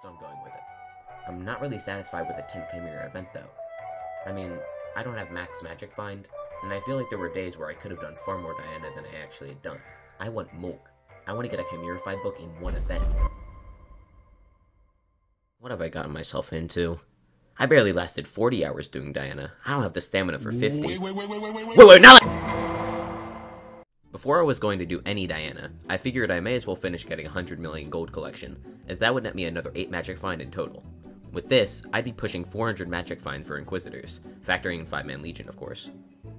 so I'm going with it. I'm not really satisfied with a 10 Chimera event though. I mean, I don't have max magic find, and I feel like there were days where I could have done far more Diana than I actually had done. I want more. I want to get a Chimera 5 book in one event. What have I gotten myself into? I barely lasted 40 hours doing Diana. I don't have the stamina for 50. Wait, not Before I was going to do any Diana, I figured I may as well finish getting 100 million gold collection, as that would net me another 8 magic find in total. With this, I'd be pushing 400 magic find for Inquisitors, factoring in 5-man Legion of course.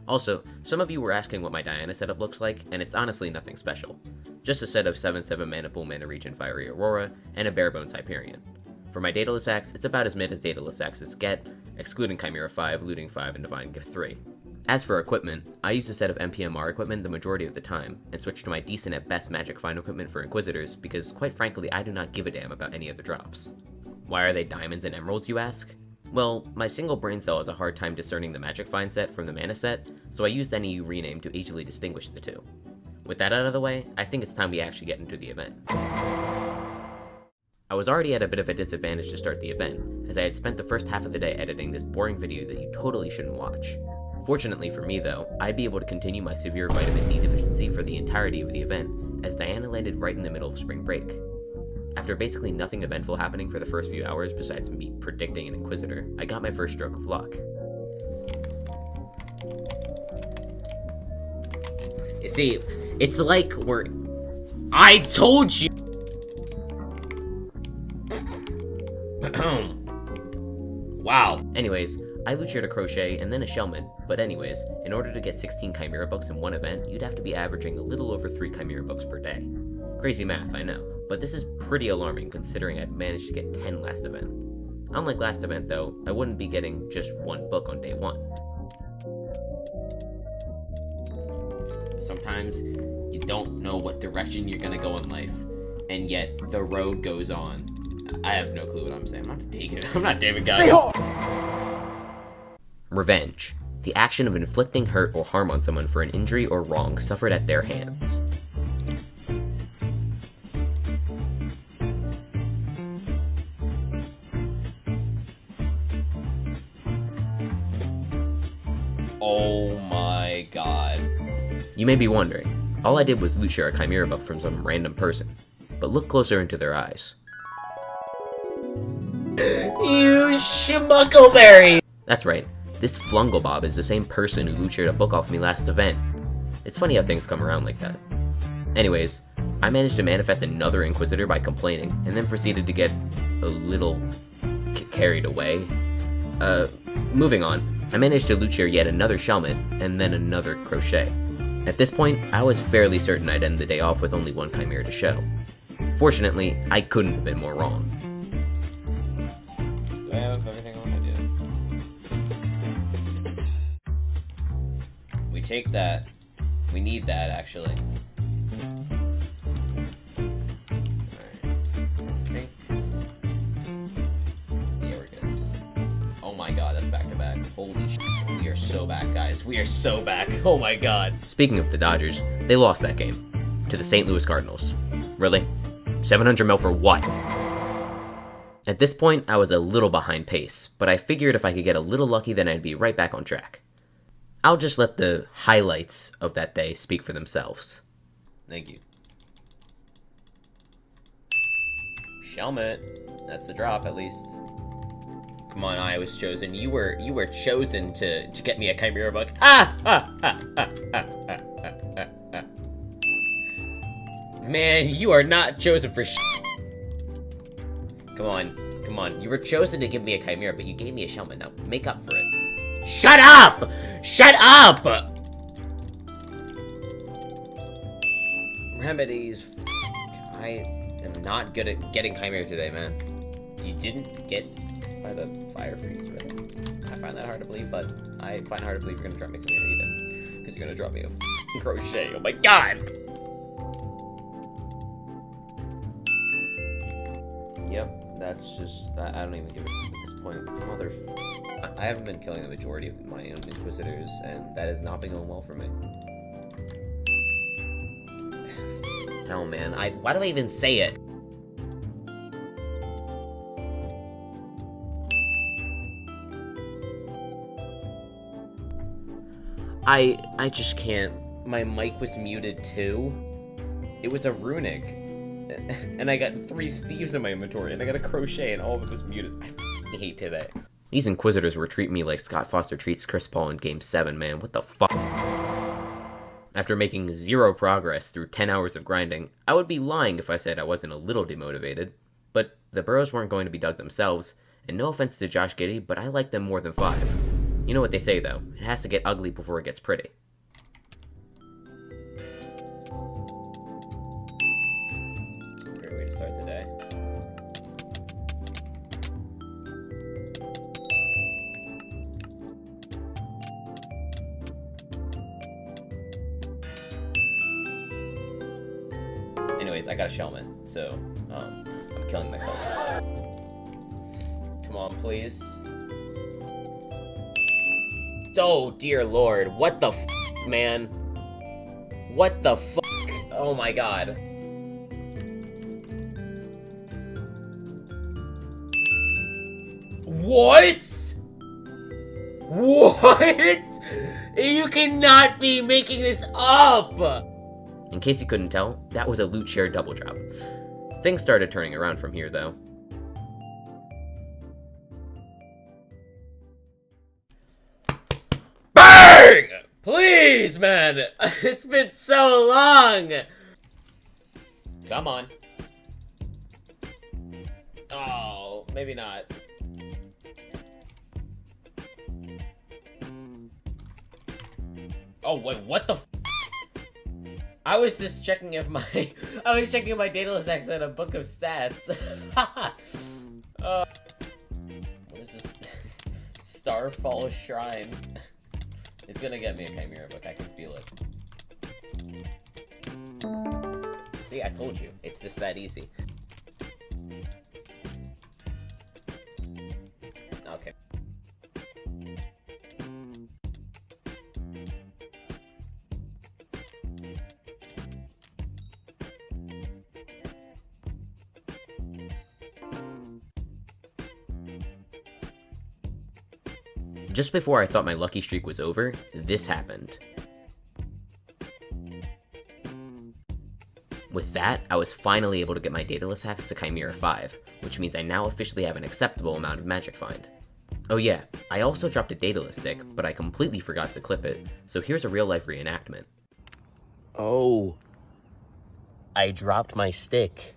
Also, some of you were asking what my Diana setup looks like, and it's honestly nothing special. Just a set of 7/7 Mandible, Mana Regen Fiery Aurora, and a barebones Hyperion. For my Daedalus Axe, it's about as mid as Daedalus Axes get, excluding Chimera 5, Looting 5, and Divine Gift 3. As for equipment, I use a set of MPMR equipment the majority of the time, and switch to my decent at best magic find equipment for Inquisitors because, quite frankly, I do not give a damn about any of the drops. Why are they diamonds and emeralds, you ask? Well, my single brain cell has a hard time discerning the magic find set from the mana set, so I used NEU rename to easily distinguish the two. With that out of the way, I think it's time we actually get into the event. I was already at a bit of a disadvantage to start the event, as I had spent the first half of the day editing this boring video that you totally shouldn't watch. Fortunately for me though, I'd be able to continue my severe vitamin D deficiency for the entirety of the event, as Diana landed right in the middle of spring break. After basically nothing eventful happening for the first few hours besides me predicting an Inquisitor, I got my first stroke of luck. You see, it's like I told you! Wow. Anyways, I loot shared a crochet and then a shellman, but anyways, in order to get 16 Chimera books in one event, you'd have to be averaging a little over 3 Chimera books per day. Crazy math, I know, but this is pretty alarming considering I'd managed to get 10 last event. Unlike last event though, I wouldn't be getting just 1 book on day 1. Sometimes you don't know what direction you're gonna go in life, and yet the road goes on. I have no clue what I'm saying. I'm not David Guy. Revenge. The action of inflicting hurt or harm on someone for an injury or wrong suffered at their hands. Oh my god. You may be wondering, all I did was loot share a Chimera book from some random person, but look closer into their eyes. You schmuckleberry! That's right, this Flungelbob is the same person who loot shared a book off me last event. It's funny how things come around like that. Anyways, I managed to manifest another Inquisitor by complaining, and then proceeded to get a little carried away. Moving on, I managed to loot share yet another Shellman, and then another Crochet. At this point, I was fairly certain I'd end the day off with only 1 Chimera to show. Fortunately, I couldn't have been more wrong. Do I have everything on? I do. We take that. We need that, actually. Alright. I think... Yeah, we're good. Oh my god, that's back to back. Holy shit. We are so back, guys. We are so back. Oh my god. Speaking of the Dodgers, they lost that game. To the St. Louis Cardinals. Really? 700 mil for what? At this point, I was a little behind pace, but I figured if I could get a little lucky, then I'd be right back on track. I'll just let the highlights of that day speak for themselves. Thank you. Shellmet. That's the drop, at least. Come on, I was chosen. You were chosen to get me a Chimera book. Man, you are not chosen for Come on. You were chosen to give me a Chimera, but you gave me a Shellman. Now, make up for it. Shut up! Shut up! Remedies. I am not good at getting Chimera today, man. You didn't get by the fire freeze, really. I find that hard to believe, but I find it hard to believe you're gonna drop me Chimera either. Because you're gonna drop me a crochet. Oh my god! Yep. That's just, I don't even give a at this point. I haven't been killing the majority of my own Inquisitors, and that has not been going well for me. Hell, man. Why do I even say it? I just can't. My mic was muted too. It was a runic. And I got 3 Steves in my inventory, and I got a crochet, and all of it was muted. I f***ing hate today. These Inquisitors were treating me like Scott Foster treats Chris Paul in Game 7, man. What the fuck? After making 0 progress through 10 hours of grinding, I would be lying if I said I wasn't a little demotivated. But the burrows weren't going to be dug themselves, and no offense to Josh Giddey, but I like them more than 5. You know what they say, though. It has to get ugly before it gets pretty. Great way to start the day. Anyways, I got a Shellman, so, I'm killing myself. Come on, please. Oh, dear lord. What the f***, man? What the f***? Oh my god. What? What? You cannot be making this up! In case you couldn't tell, that was a loot share double drop. Things started turning around from here, though. BANG! Please, man! It's been so long! Come on. Oh, maybe not. Oh, wait, what the f- I was just checking if my my Daedalus X had a book of stats. What is this? Starfall Shrine. It's gonna get me a Chimera book, I can feel it. See, I told you. It's just that easy. Okay. Just before I thought my lucky streak was over, this happened. With that, I was finally able to get my Daedalus hacks to Chimera 5, which means I now officially have an acceptable amount of magic find. Oh yeah, I also dropped a Daedalus stick, but I completely forgot to clip it, so here's a real-life reenactment. Oh. I dropped my stick.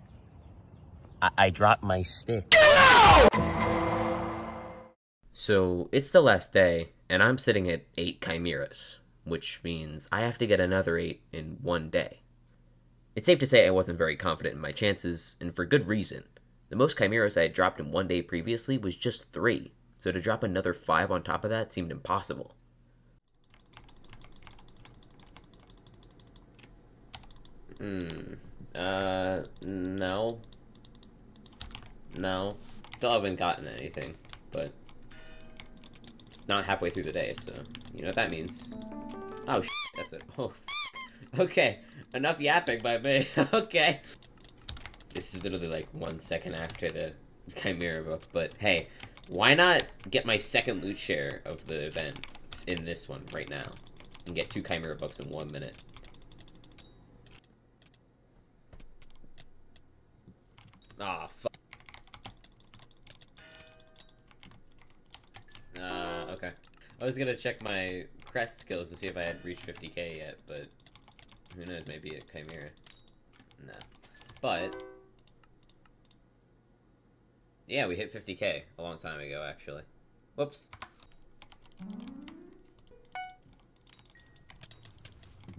I dropped my stick. No! So, it's the last day, and I'm sitting at 8 Chimeras, which means I have to get another 8 in one day. It's safe to say I wasn't very confident in my chances, and for good reason. The most Chimeras I had dropped in one day previously was just 3, so to drop another 5 on top of that seemed impossible. No. No. Still haven't gotten anything, but it's not halfway through the day, so you know what that means. Oh, that's it. Oh, okay. Enough yapping by me. Okay. This is literally like 1 second after the Chimera book, but hey, why not get my second loot share of the event in this one right now and get 2 Chimera books in 1 minute? Ah, fuck. Okay. I was gonna check my crest kills to see if I had reached 50k yet, but who knows, maybe a Chimera. Nah. But yeah, we hit 50k a long time ago, actually. Whoops.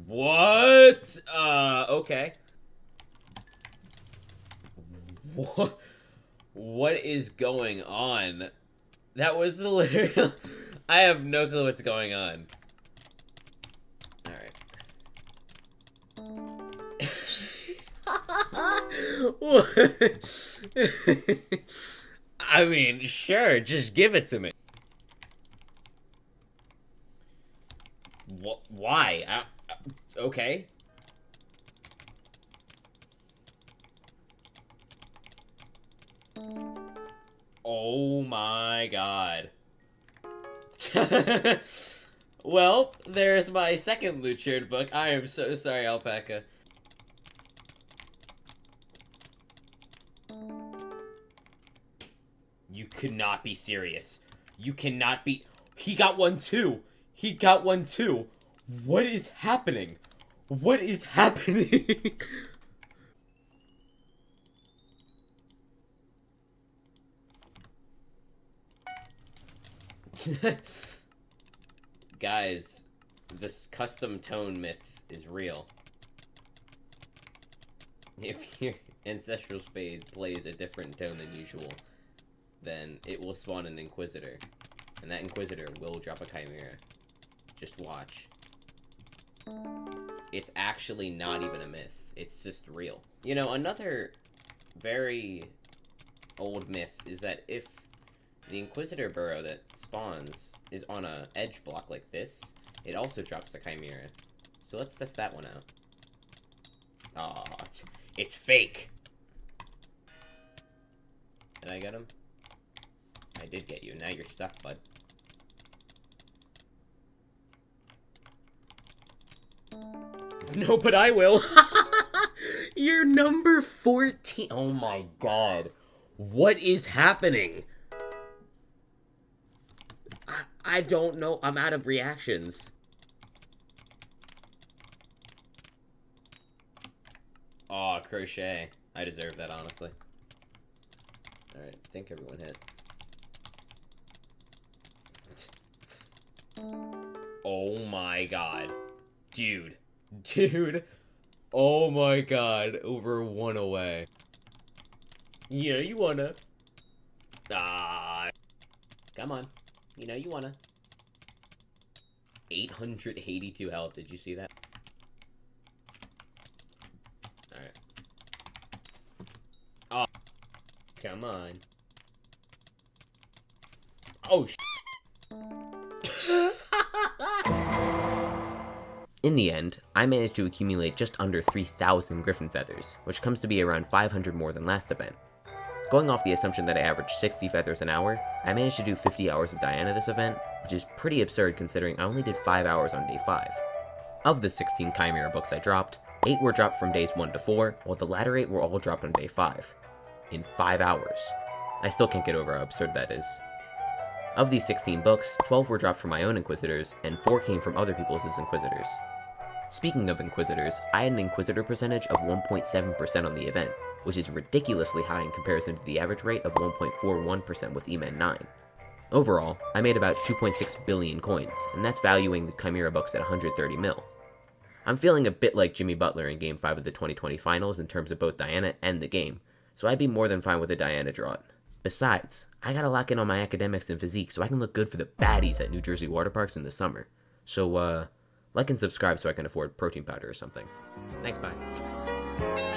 What? Okay. What is going on? That was literally... I have no clue what's going on. Alright. I mean, sure, just give it to me. Why? Okay. Oh my god. Well, there's my second loot shared book. I am so sorry, Alpaca. You could not be serious. You cannot be... He got one too! He got one too! What is happening? What is happening? Guys, this custom tone myth is real. If your Ancestral Spade plays a different tone than usual, then it will spawn an Inquisitor. And that Inquisitor will drop a Chimera. Just watch. It's actually not even a myth. It's just real. You know, another very old myth is that if the Inquisitor burrow that spawns is on a edge block like this, it also drops the Chimera. So let's test that one out. Aw, it's fake! Did I get him? I did get you. Now you're stuck, bud. No, but I will! You're number 14! Oh my god. What is happening? I don't know. I'm out of reactions. Aw, crochet. I deserve that, honestly. Alright, I think everyone hit. Oh my god. Dude. Dude. Oh my god. Over one away. Yeah, you wanna. Ah. Come on. You know you wanna. 882 health. Did you see that? Alright. Oh. Come on. Oh, In the end, I managed to accumulate just under 3,000 Griffin Feathers, which comes to be around 500 more than last event. Going off the assumption that I averaged 60 feathers an hour, I managed to do 50 hours of Diana this event, which is pretty absurd considering I only did 5 hours on day 5. Of the 16 Chimera books I dropped, 8 were dropped from days 1 to 4, while the latter 8 were all dropped on day 5. In 5 hours. I still can't get over how absurd that is. Of these 16 books, 12 were dropped from my own Inquisitors, and 4 came from other people's Inquisitors. Speaking of Inquisitors, I had an Inquisitor percentage of 1.7% on the event, which is ridiculously high in comparison to the average rate of 1.41% with EMEN 9. Overall, I made about 2.6 billion coins, and that's valuing the Chimera books at 130 mil. I'm feeling a bit like Jimmy Butler in Game 5 of the 2020 finals in terms of both Diana and the game, so I'd be more than fine with a Diana draw. Besides, I gotta lock in on my academics and physique so I can look good for the baddies at New Jersey water parks in the summer. So, like and subscribe so I can afford protein powder or something. Thanks, bye.